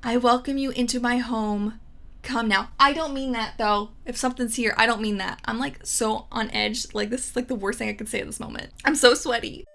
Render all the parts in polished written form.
I welcome you into my home. Come now. I don't mean that though. If something's here, I don't mean that. I'm like so on edge. Like this is like the worst thing I could say at this moment. I'm so sweaty.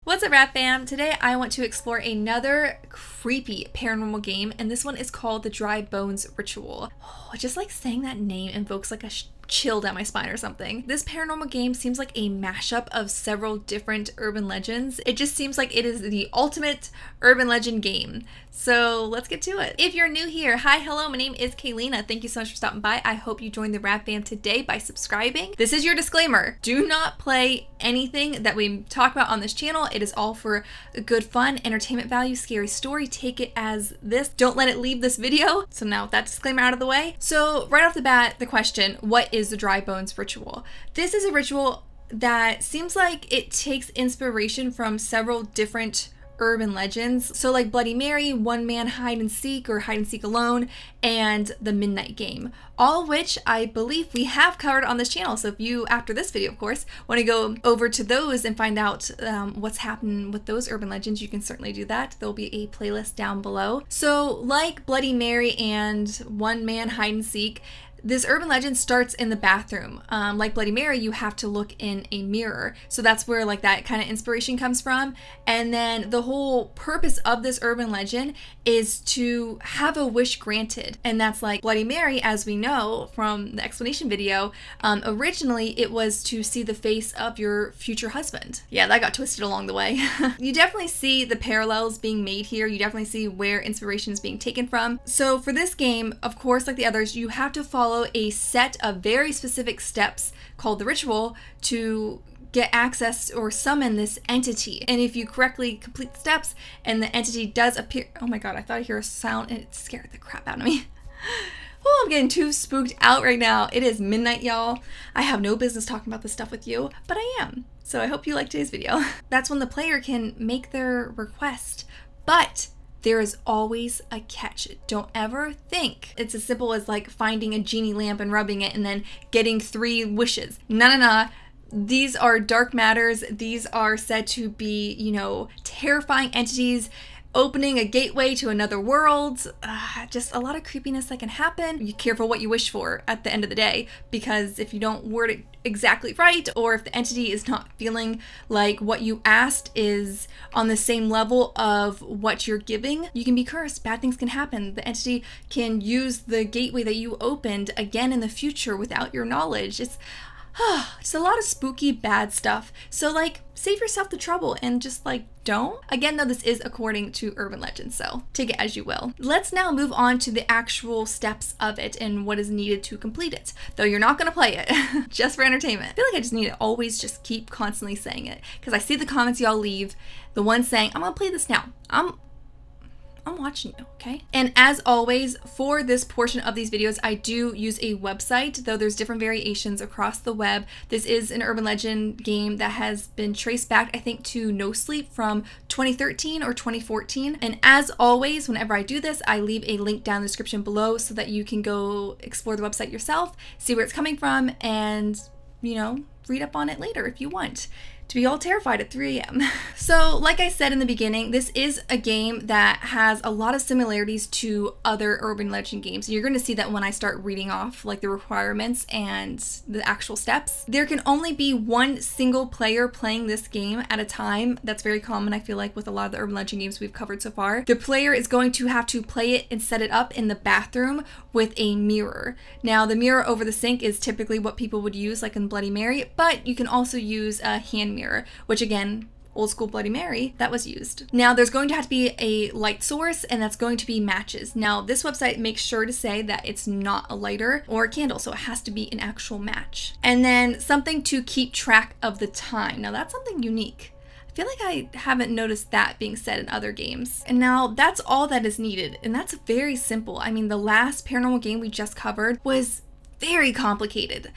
What's up, Rat Fam? Today I want to explore another creepy paranormal game, and this one is called the Dry Bones Ritual. Oh, just like saying that name invokes like a chill down my spine or something. This paranormal game seems like a mashup of several different urban legends. It just seems like it is the ultimate urban legend game. So let's get to it. If you're new here, hi, hello, my name is Kaylena. Thank you so much for stopping by. I hope you joined the Rat Fam today by subscribing. This is your disclaimer. Do not play anything that we talk about on this channel. It is all for good fun, entertainment value, scary story. Take it as this. Don't let it leave this video. So now with that disclaimer out of the way. So right off the bat, the question, what is the Dry Bones Ritual? This is a ritual that seems like it takes inspiration from several different urban legends. So like Bloody Mary, One Man Hide and Seek or Hide and Seek Alone, and the Midnight Game, all of which I believe we have covered on this channel. So if you, after this video of course, want to go over to those and find out what's happened with those urban legends, you can certainly do that. There'll be a playlist down below. So like Bloody Mary and One Man Hide and Seek, this urban legend starts in the bathroom. Like Bloody Mary, you have to look in a mirror. So that's where like that kind of inspiration comes from. And then the whole purpose of this urban legend is to have a wish granted. And that's like Bloody Mary, as we know from the explanation video, originally it was to see the face of your future husband. Yeah, that got twisted along the way. You definitely see the parallels being made here. You definitely see where inspiration is being taken from. So for this game, of course, like the others, you have to follow a set of very specific steps called the ritual to get access or summon this entity. And if you correctly complete the steps and the entity does appear, oh my god, I thought I hear a sound and it scared the crap out of me. Oh, I'm getting too spooked out right now. It is midnight, y'all. I have no business talking about this stuff with you, but I am. So I hope you like today's video. That's when the player can make their request, but there is always a catch. Don't ever think it's as simple as like finding a genie lamp and rubbing it and then getting 3 wishes. No. These are dark matters. These are said to be, you know, terrifying entities opening a gateway to another world. Just a lot of creepiness that can happen. Be careful what you wish for at the end of the day, because if you don't word it exactly right, or if the entity is not feeling like what you asked is on the same level of what you're giving, you can be cursed. Bad things can happen. The entity can use the gateway that you opened again in the future without your knowledge. It's a lot of spooky bad stuff. So like, save yourself the trouble and just like don't. Again though, this is according to urban legends, so take it as you will. Let's now move on to the actual steps of it and what is needed to complete it. Though you're not gonna play it, just for entertainment. I feel like I just need to always just keep constantly saying it, because I see the comments y'all leave, the ones saying, I'm gonna play this now. I'm watching you, okay? And as always, for this portion of these videos, I do use a website, though there's different variations across the web. This is an urban legend game that has been traced back, I think, to No Sleep from 2013 or 2014. And as always, whenever I do this, I leave a link down in the description below so that you can go explore the website yourself, see where it's coming from, and, you know, read up on it later if you want to be all terrified at 3 a.m. So like I said in the beginning, this is a game that has a lot of similarities to other urban legend games. You're going to see that when I start reading off like the requirements and the actual steps. There can only be one single player playing this game at a time. That's very common, I feel like, with a lot of the urban legend games we've covered so far. The player is going to have to play it and set it up in the bathroom with a mirror. Now the mirror over the sink is typically what people would use like in Bloody Mary, but you can also use a hand mirror, which again, old school Bloody Mary, that was used. Now there's going to have to be a light source, and that's going to be matches. Now this website makes sure to say that it's not a lighter or a candle, so it has to be an actual match. And then something to keep track of the time. Now that's something unique. I feel like I haven't noticed that being said in other games. And now that's all that is needed, and that's very simple. I mean, the last paranormal game we just covered was very complicated.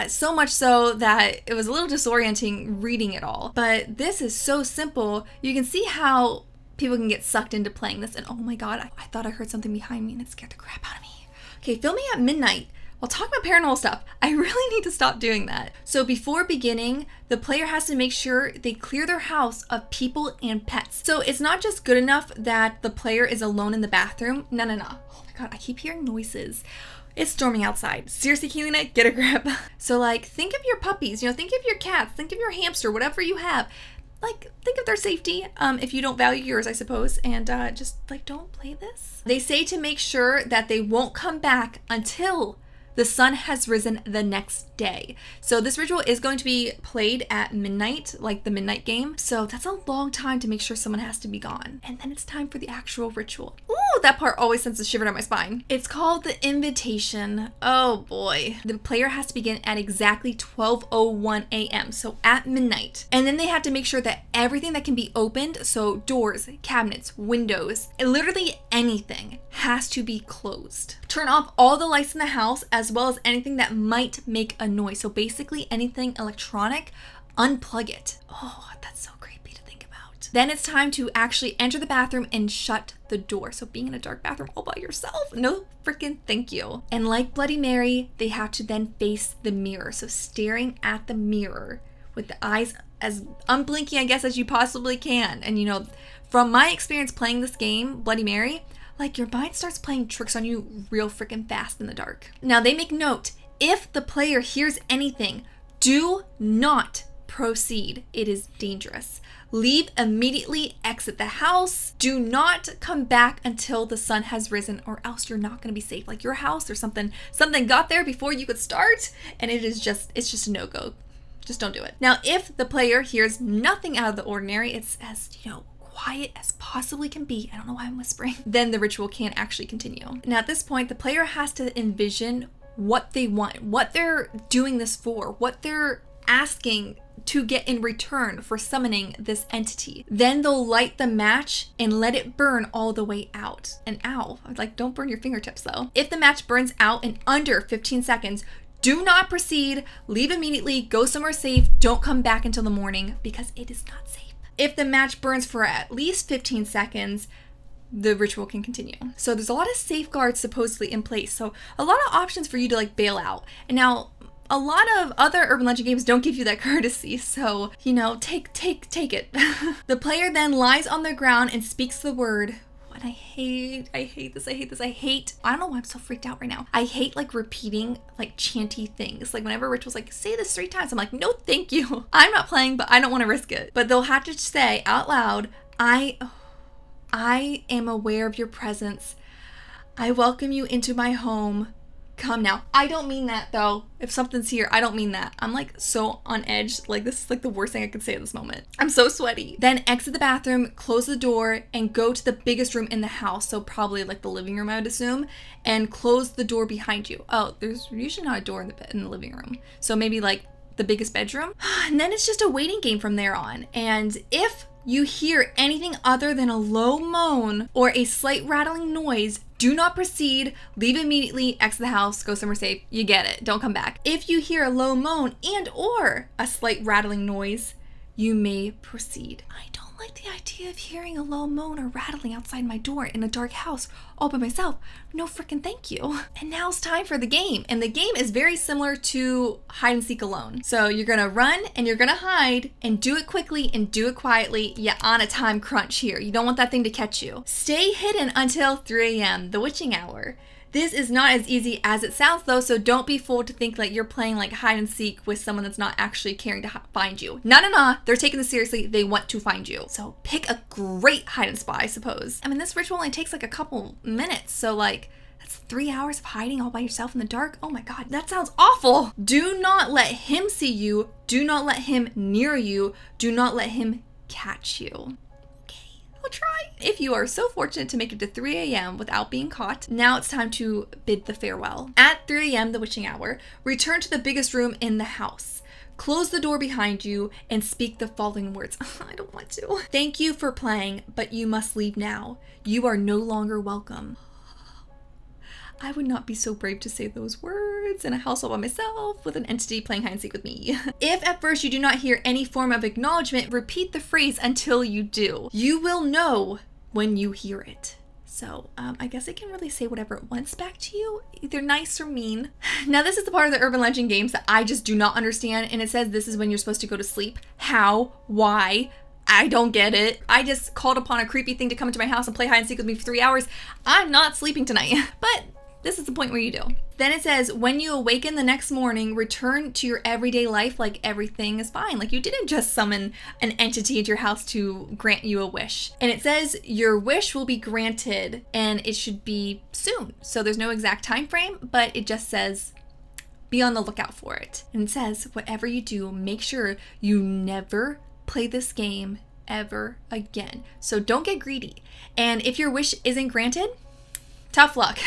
So much so that it was a little disorienting reading it all. But this is so simple. You can see how people can get sucked into playing this, and oh my god, I thought I heard something behind me and it scared the crap out of me. Okay, filming at midnight. while talking about paranormal stuff, I really need to stop doing that. So before beginning, the player has to make sure they clear their house of people and pets. So it's not just good enough that the player is alone in the bathroom. No. Oh my God, I keep hearing noises. It's storming outside. Seriously, Kaylena, get a grip. So like, think of your puppies, think of your cats, think of your hamster, whatever you have. Like, think of their safety, if you don't value yours, I suppose, and just like, don't play this. They say to make sure that they won't come back until the sun has risen the next day. So this ritual is going to be played at midnight, like the midnight game. So that's a long time to make sure someone has to be gone. And then it's time for the actual ritual. Ooh, that part always sends a shiver down my spine. It's called the invitation. Oh boy. The player has to begin at exactly 12:01 a.m. So at midnight. And then they have to make sure that everything that can be opened, so doors, cabinets, windows, literally anything, has to be closed. Turn off all the lights in the house as well as anything that might make a noise. So basically anything electronic, unplug it. Oh, that's so creepy to think about. Then it's time to actually enter the bathroom and shut the door. So being in a dark bathroom all by yourself, no freaking thank you. And like Bloody Mary, they have to then face the mirror. So staring at the mirror with the eyes as unblinking, I guess, as you possibly can. And from my experience playing this game, Bloody Mary, like your mind starts playing tricks on you real freaking fast in the dark. Now they make note, if the player hears anything, do not proceed. It is dangerous. Leave immediately, exit the house. Do not come back until the sun has risen, or else you're not going to be safe. Like your house or something got there before you could start, and it's just a no-go. Just don't do it. Now, if the player hears nothing out of the ordinary, it's as, quiet as possibly can be, I don't know why I'm whispering, then the ritual can't actually continue. Now at this point, the player has to envision what they want, what they're doing this for, what they're asking to get in return for summoning this entity. Then they'll light the match and let it burn all the way out. And ow, like don't burn your fingertips though. If the match burns out in under 15 seconds, do not proceed, leave immediately, go somewhere safe, don't come back until the morning because it is not safe. If the match burns for at least 15 seconds, the ritual can continue. So there's a lot of safeguards supposedly in place. So a lot of options for you to like bail out. And now a lot of other urban legend games don't give you that courtesy. So, take it. The player then lies on the ground and speaks the word. And I hate this. I don't know why I'm so freaked out right now. I hate like repeating like chanty things. Like whenever Rich was like, say this 3 times, I'm like, no, thank you. I'm not playing, but I don't want to risk it. But they'll have to say out loud, I am aware of your presence. I welcome you into my home. Come now. I don't mean that though. If something's here, I don't mean that. I'm like so on edge. Like this is like the worst thing I could say at this moment. I'm so sweaty. Then exit the bathroom, close the door, and go to the biggest room in the house. So probably like the living room, I would assume, and close the door behind you. Oh, there's usually not a door in the living room. So maybe like the biggest bedroom. And then it's just a waiting game from there on. And if you hear anything other than a low moan or a slight rattling noise, do not proceed, leave immediately, exit the house, go somewhere safe. You get it, don't come back. If you hear a low moan and or a slight rattling noise, you may proceed. I don't like the idea of hearing a low moan or rattling outside my door in a dark house all by myself. No freaking thank you. And now it's time for the game. And the game is very similar to hide and seek alone. So you're gonna run and you're gonna hide and do it quickly and do it quietly. You're on a time crunch here. You don't want that thing to catch you. Stay hidden until 3 a.m., the witching hour. This is not as easy as it sounds though, so don't be fooled to think like you're playing like hide and seek with someone that's not actually caring to find you. No, they're taking this seriously. They want to find you. So pick a great hide and spot, I suppose. I mean, this ritual only takes like a couple minutes, so like that's 3 hours of hiding all by yourself in the dark. Oh my God, that sounds awful. Do not let him see you. Do not let him near you. Do not let him catch you. I'll try. If you are so fortunate to make it to 3 a.m. without being caught, now it's time to bid the farewell. At 3 a.m., the witching hour, return to the biggest room in the house. Close the door behind you and speak the following words. I don't want to. Thank you for playing, but you must leave now. You are no longer welcome. I would not be so brave to say those words in a house all by myself with an entity playing hide and seek with me. If at first you do not hear any form of acknowledgement, repeat the phrase until you do. You will know when you hear it. So I guess it can really say whatever it wants back to you, either nice or mean. Now this is the part of the urban legend games that I just do not understand, and it says this is when you're supposed to go to sleep. How? Why? I don't get it. I just called upon a creepy thing to come into my house and play hide and seek with me for 3 hours. I'm not sleeping tonight. But this is the point where you do. Then it says, when you awaken the next morning, return to your everyday life like everything is fine. Like you didn't just summon an entity into your house to grant you a wish. And it says your wish will be granted and it should be soon. So there's no exact time frame, but it just says be on the lookout for it. And it says, whatever you do, make sure you never play this game ever again. So don't get greedy. And if your wish isn't granted, tough luck.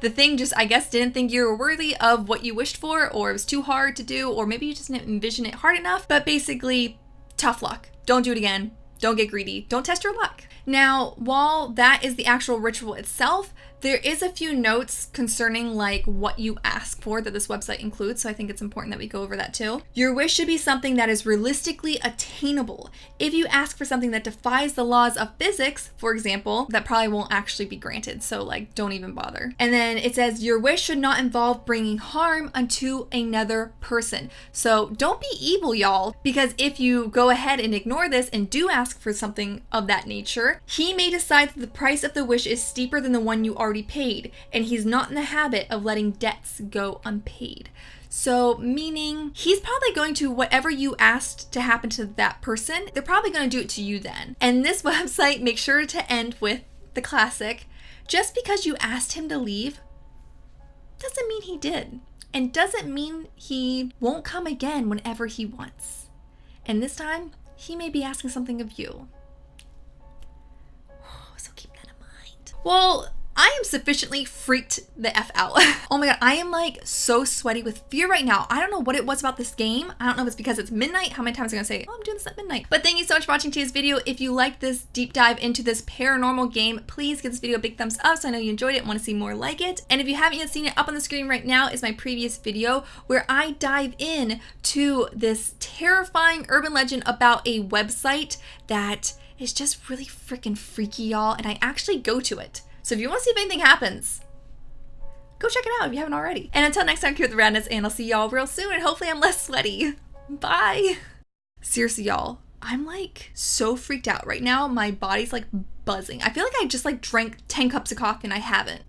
The thing just, I guess, didn't think you were worthy of what you wished for, or it was too hard to do, or maybe you just didn't envision it hard enough. But basically, tough luck. Don't do it again. Don't get greedy. Don't test your luck. Now, while that is the actual ritual itself, there is a few notes concerning like what you ask for that this website includes, so I think it's important that we go over that too. Your wish should be something that is realistically attainable. If you ask for something that defies the laws of physics, for example, that probably won't actually be granted, so like don't even bother. And then it says your wish should not involve bringing harm unto another person. So don't be evil, y'all, because if you go ahead and ignore this and do ask for something of that nature, he may decide that the price of the wish is steeper than the one you already paid, and he's not in the habit of letting debts go unpaid. So meaning he's probably going to, whatever you asked to happen to that person, they're probably going to do it to you then. And this website makes sure to end with the classic, just because you asked him to leave doesn't mean he did, and doesn't mean he won't come again whenever he wants. And this time he may be asking something of you. So keep that in mind. Well, I am sufficiently freaked the F out. Oh my god, I am like so sweaty with fear right now. I don't know what it was about this game. I don't know if it's because it's midnight. How many times am I gonna say, oh, I'm doing this at midnight? But thank you so much for watching today's video. If you like this deep dive into this paranormal game, please give this video a big thumbs up so I know you enjoyed it and want to see more like it. And if you haven't yet seen it, up on the screen right now is my previous video where I dive in to this terrifying urban legend about a website that is just really freaking freaky, y'all, and I actually go to it. So if you want to see if anything happens, go check it out if you haven't already. And until next time, keep with the radness, and I'll see y'all real soon, and hopefully I'm less sweaty. Bye. Seriously, y'all, I'm like so freaked out right now. My body's like buzzing. I feel like I just like drank 10 cups of coffee and I haven't.